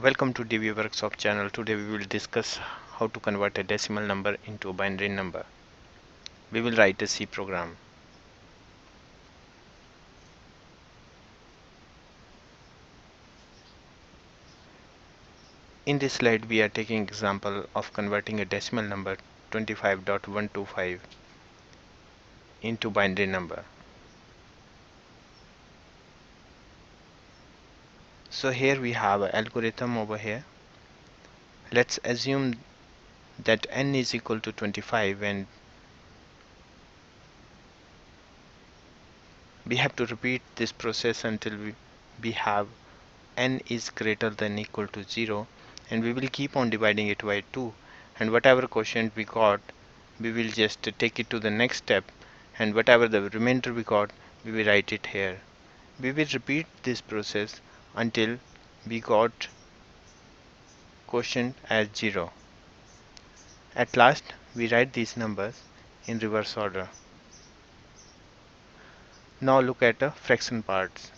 Welcome to DB Workshop channel. Today we will discuss how to convert a decimal number into a binary number. We will write a C program. In this slide we are taking example of converting a decimal number 25.125 into binary number. So here we have an algorithm over here. Let's assume that n is equal to 25 and we have to repeat this process until we have n is greater than equal to 0, and we will keep on dividing it by 2, and whatever quotient we got we will just take it to the next step, and whatever the remainder we got we will write it here. We will repeat this process until we got quotient as 0. At last we write these numbers in reverse order. Now look at the fraction parts.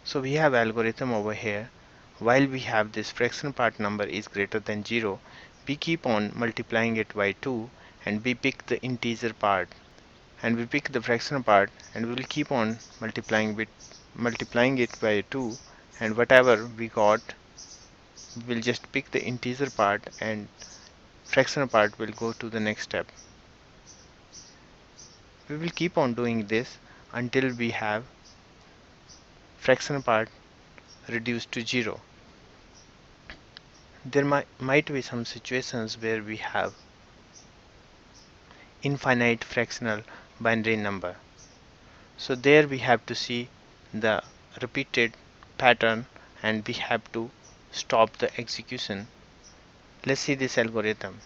So we have algorithm over here. While we have this fraction part number is greater than 0, we keep on multiplying it by 2 and we pick the integer part, and we pick the fraction part and we will keep on multiplying it by 2, and whatever we got we will just pick the integer part and fraction part will go to the next step. We will keep on doing this until we have fraction part reduced to 0. There might be some situations where we have infinite fractional binary number. So there we have to see the repeated pattern and we have to stop the execution. Let's see this algorithm.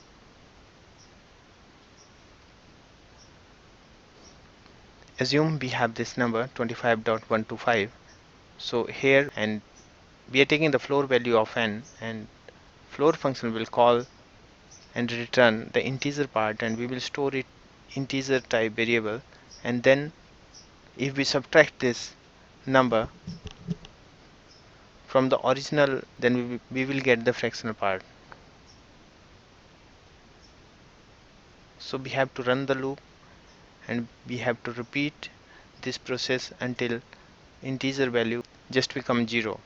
Assume we have this number 25.125. So here, and we are taking the floor value of n, and floor function will call and return the integer part, and we will store it integer type variable, and then if we subtract this number from the original, then we will get the fractional part. So we have to run the loop and we have to repeat this process until integer value just become 0.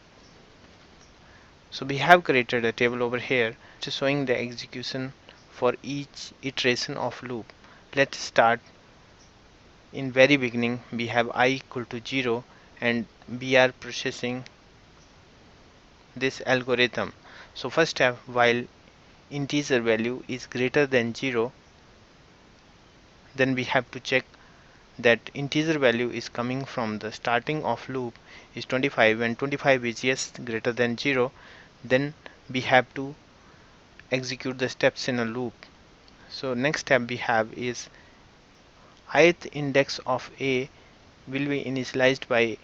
So we have created a table over here just showing the execution for each iteration of loop. Let's start in very beginning. We have I equal to 0 and we are processing this algorithm. So first step, while integer value is greater than 0, then we have to check that integer value is coming from the starting of loop is 25. When 25 is yes greater than 0, then we have to execute the steps in a loop. So next step we have is ith index of a will be initialized by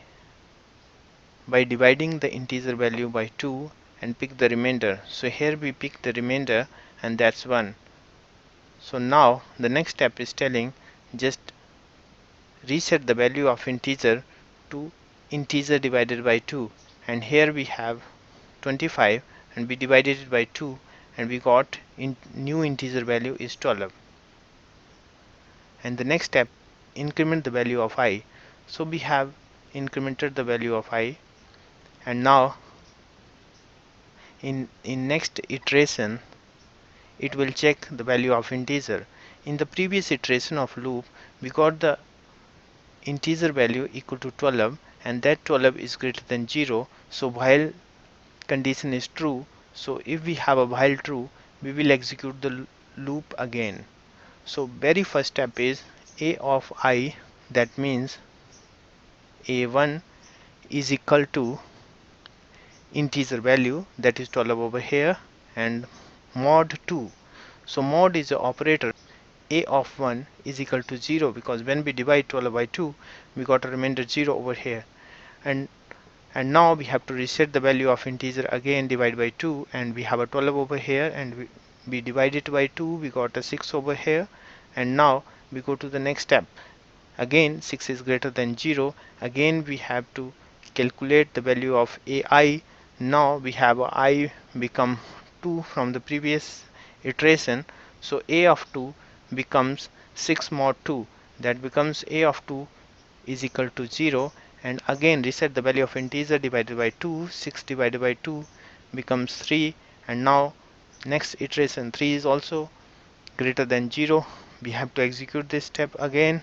dividing the integer value by 2 and pick the remainder. So here we pick the remainder and that's 1. So now the next step is telling just reset the value of integer to integer divided by 2, and here we have 25 and we divided it by 2 and we got new integer value is 12. And the next step, increment the value of I. So we have incremented the value of I, and now in next iteration it will check the value of integer. In the previous iteration of loop we got the integer value equal to 12 and that 12 is greater than 0, so while condition is true. So if we have a while true, we will execute the loop again. So very first step is a of I, that means a1 is equal to integer value, that is 12 over here, and mod 2. So mod is the operator. A of 1 is equal to 0 because when we divide 12 by 2 we got a remainder 0 over here, and now we have to reset the value of integer again, divide by 2, and we have a 12 over here, and we divide it by 2, we got a 6 over here, and now we go to the next step. Again 6 is greater than 0, again we have to calculate the value of ai, Now we have I become 2 from the previous iteration, so a of 2 becomes 6 mod 2, that becomes a of 2 is equal to 0, and again reset the value of integer divided by 2, 6 divided by 2 becomes 3, and now next iteration 3 is also greater than 0. We have to execute this step again.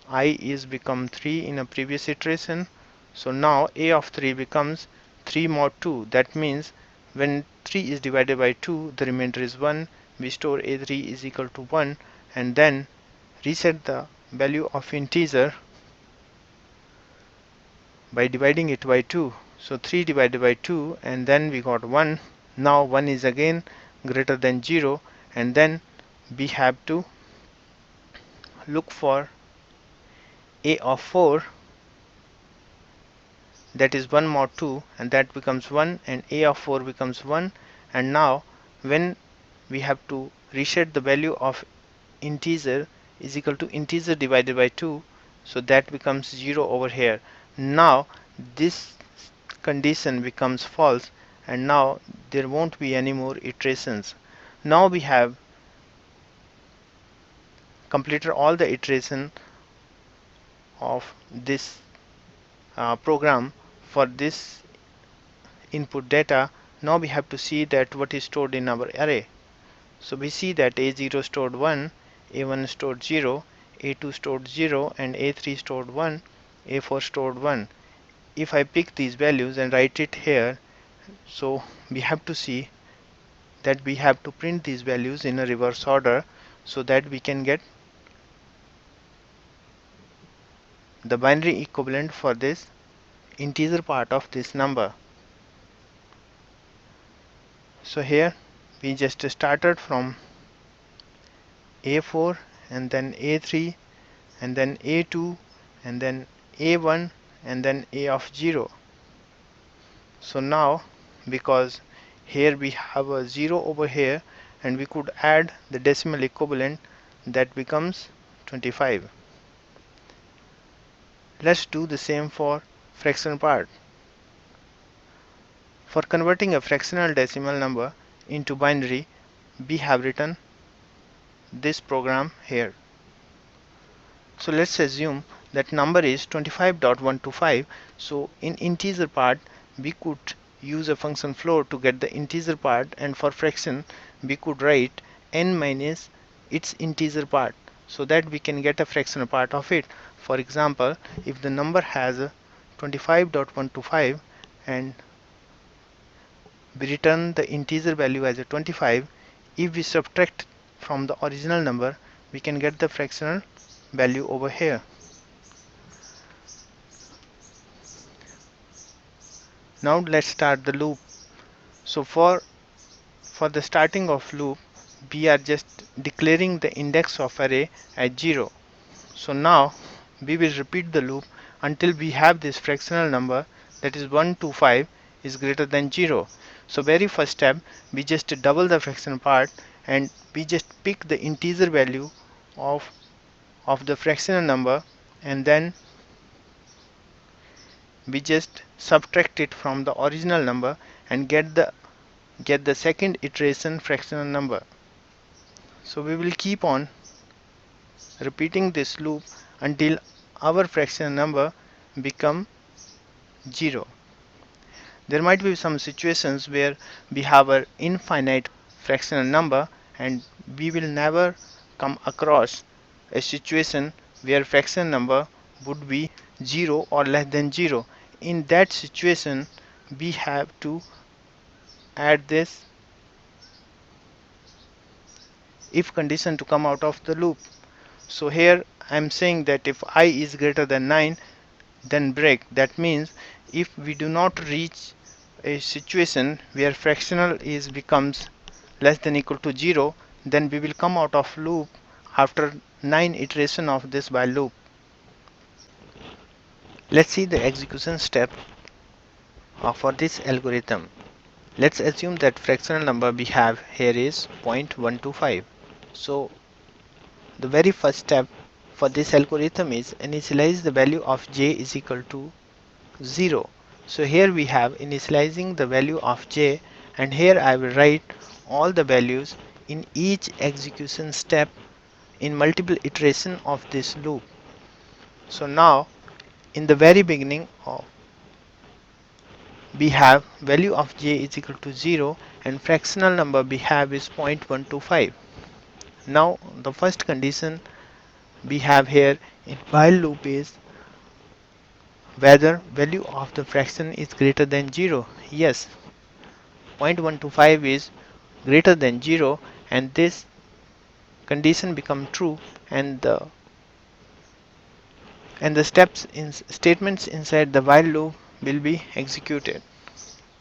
I is become 3 in a previous iteration, so now a of 3 becomes 3 mod 2, that means when 3 is divided by 2 the remainder is 1. We store a3 is equal to 1 and then reset the value of integer by dividing it by 2, so 3 divided by 2 and then we got 1. Now 1 is again greater than 0 and then we have to look for a of 4, that is 1 mod 2, and that becomes 1, and a of 4 becomes 1. And now when we have to reset the value of integer is equal to integer divided by 2, so that becomes 0 over here. Now this condition becomes false and now there won't be any more iterations. Now we have completed all the iteration of this program for this input data. Now we have to see that what is stored in our array. So we see that a0 stored 1, a1 stored 0, a2 stored 0, and a3 stored 1, a4 stored 1. If I pick these values and write it here, so we have to see that we have to print these values in a reverse order so that we can get the binary equivalent for this integer part of this number. So here we just started from a4 and then a3 and then a2 and then a1 and then a of 0. So now because here we have a 0 over here and we could add the decimal equivalent, that becomes 25. Let's do the same for fraction part. For converting a fractional decimal number into binary, we have written this program here. So let's assume that number is 25.125. So in integer part we could use a function float to get the integer part, and for fraction we could write n minus its integer part so that we can get a fractional part of it. For example, if the number has a 25.125 and we return the integer value as a 25, if we subtract from the original number we can get the fractional value over here. Now let's start the loop. So for the starting of loop we are just declaring the index of array as 0. So now we will repeat the loop until we have this fractional number, that is 125 is greater than 0. So very first step, we just double the fraction part and we just pick the integer value of the fractional number and then we just subtract it from the original number and get the second iteration fractional number. So we will keep on repeating this loop until our fractional number become 0. There might be some situations where we have an infinite fractional number and we will never come across a situation where fraction number would be 0 or less than 0. In that situation we have to add this if condition to come out of the loop. So here I am saying that if I is greater than 9 then break. That means if we do not reach a situation where fractional is becomes less than equal to 0, then we will come out of loop after 9 iteration of this while loop. Let's see the execution step for this algorithm. Let's assume that fractional number we have here is 0.125. So the very first step for this algorithm is initialize the value of j is equal to 0. So here we have initializing the value of j, and here I will write all the values in each execution step in multiple iteration of this loop. So now in the very beginning we have value of j is equal to 0 and fractional number we have is 0.125. Now the first condition we have here in while loop is whether value of the fraction is greater than 0. Yes, 0.125 is greater than 0, and this condition become true, and the steps in statements inside the while loop will be executed.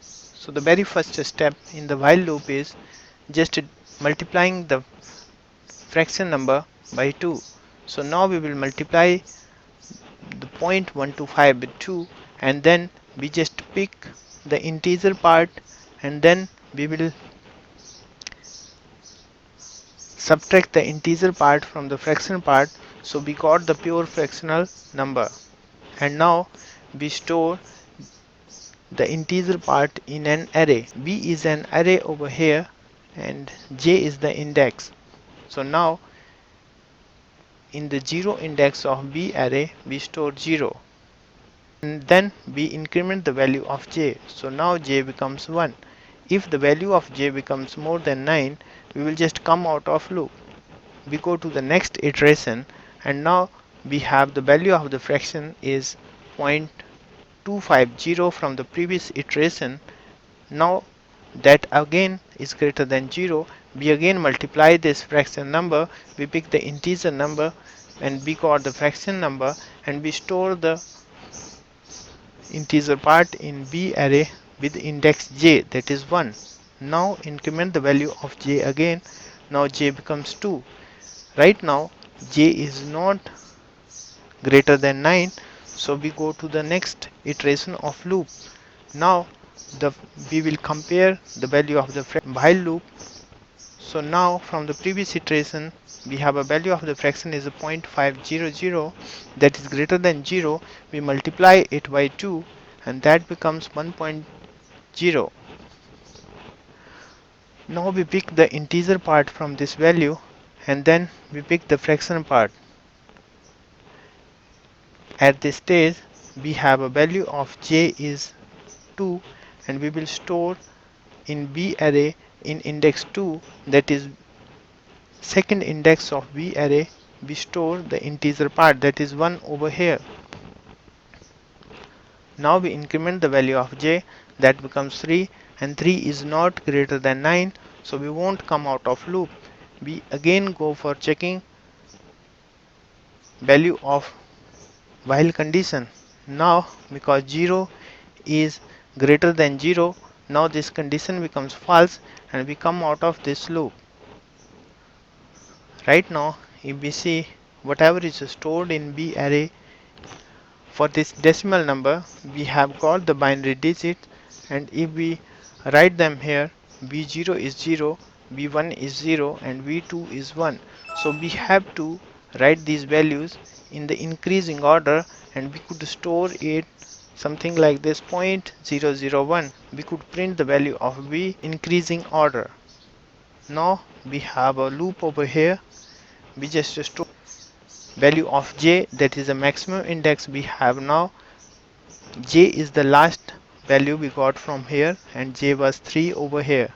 So the very first step in the while loop is just multiplying the fraction number by 2. So now we will multiply the 0.125 with 2, and then we just pick the integer part, and then we will subtract the integer part from the fraction part, so we got the pure fractional number. And now we store the integer part in an array. B is an array over here and j is the index. So now in the 0 index of B array we store 0, and then we increment the value of j. So now j becomes 1. If the value of j becomes more than 9, we will just come out of loop. We go to the next iteration, and now we have the value of the fraction is 0.250 from the previous iteration. Now that again is greater than 0, we again multiply this fraction number, we pick the integer number and we got the fraction number, and we store the integer part in B array with index j, that is 1. Now increment the value of j again. Now j becomes 2. Right now j is not greater than 9, so we go to the next iteration of loop. Now we will compare the value of the while loop. So now from the previous iteration we have a value of the fraction is 0.500, that is greater than 0. We multiply it by 2 and that becomes 1.0. Now we pick the integer part from this value, and then we pick the fraction part. At this stage we have a value of j is 2, and we will store in B array in index 2, that is second index of B array, we store the integer part, that is 1 over here. Now we increment the value of j, that becomes 3, and 3 is not greater than 9, so we won't come out of loop. We again go for checking value of while condition. Now because 0 is greater than 0, now this condition becomes false and we come out of this loop. Right now if we see whatever is stored in B array, for this decimal number we have got the binary digit, and if we write them here, v0 is 0, v1 is 0 and v2 is 1. So we have to write these values in the increasing order, and we could store it something like this 0.001. We could print the value of v increasing order. Now we have a loop over here. We just store value of j, that is the maximum index we have. Now j is the last value we got from here, and j was 3 over here.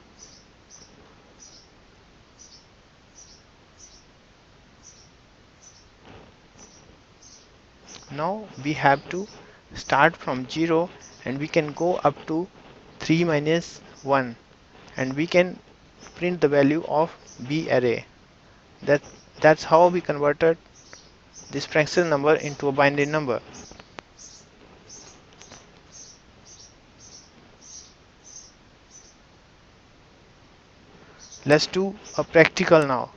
Now we have to start from 0 and we can go up to 3 minus 1, and we can print the value of B array. That's how we converted this fraction number into a binary number. Let's do a practical now.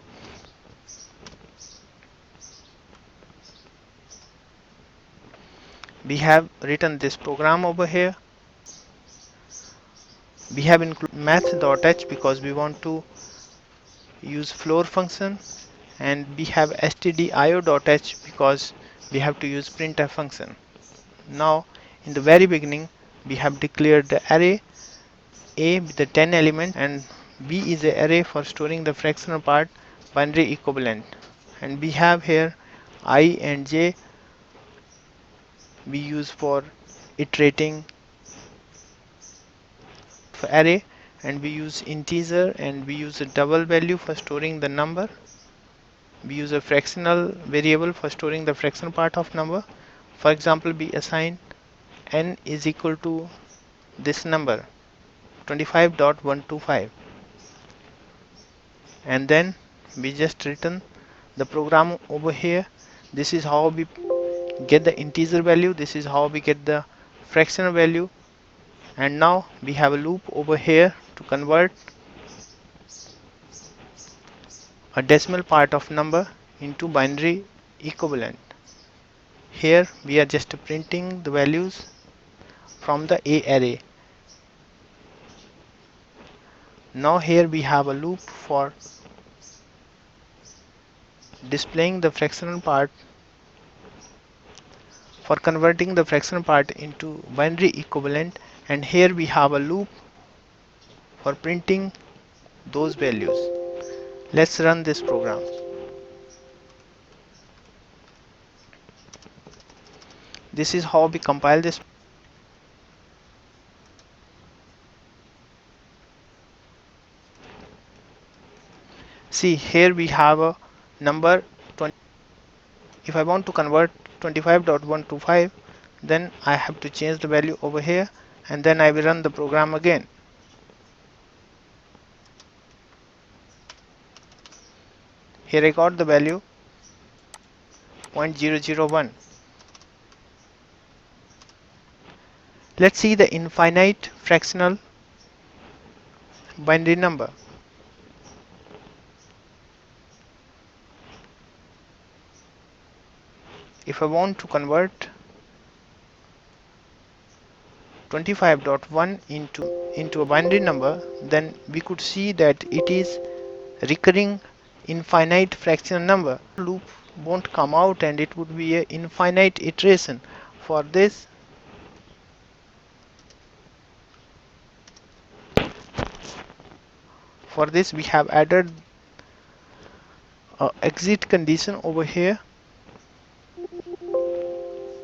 We have written this program over here. We have included math.h because we want to use floor function, and we have stdio.h because we have to use printf function. Now in the very beginning we have declared the array A with the 10 elements, and B is the array for storing the fractional part binary equivalent. And we have here I and J we use for iterating for array, and we use integer, and we use a double value for storing the number. We use a fractional variable for storing the fractional part of number. For example, we assign n is equal to this number 25.125, and then we just return the program over here. This is how we get the integer value, this is how we get the fractional value. And now we have a loop over here to convert a decimal part of number into binary equivalent. Here we are just printing the values from the A array. Now here we have a loop for displaying the fractional part, for converting the fractional part into binary equivalent, and here we have a loop for printing those values. Let's run this program. This is how we compile this. See, here we have a number 20. If I want to convert 25.125, then I have to change the value over here, and then I will run the program again. Here I got the value 0.001. Let's see the infinite fractional binary number. If I want to convert 25.1 into a binary number, then we could see that it is recurring infinite fractional number. Loop won't come out, and it would be an infinite iteration. For this we have added a exit condition over here.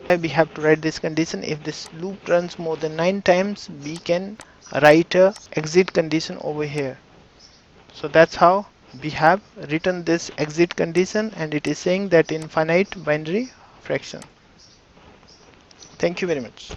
We have to write this condition: if this loop runs more than 9 times, we can write a exit condition over here. So that's how we have written this exit condition, and it is saying that infinite binary fraction. Thank you very much.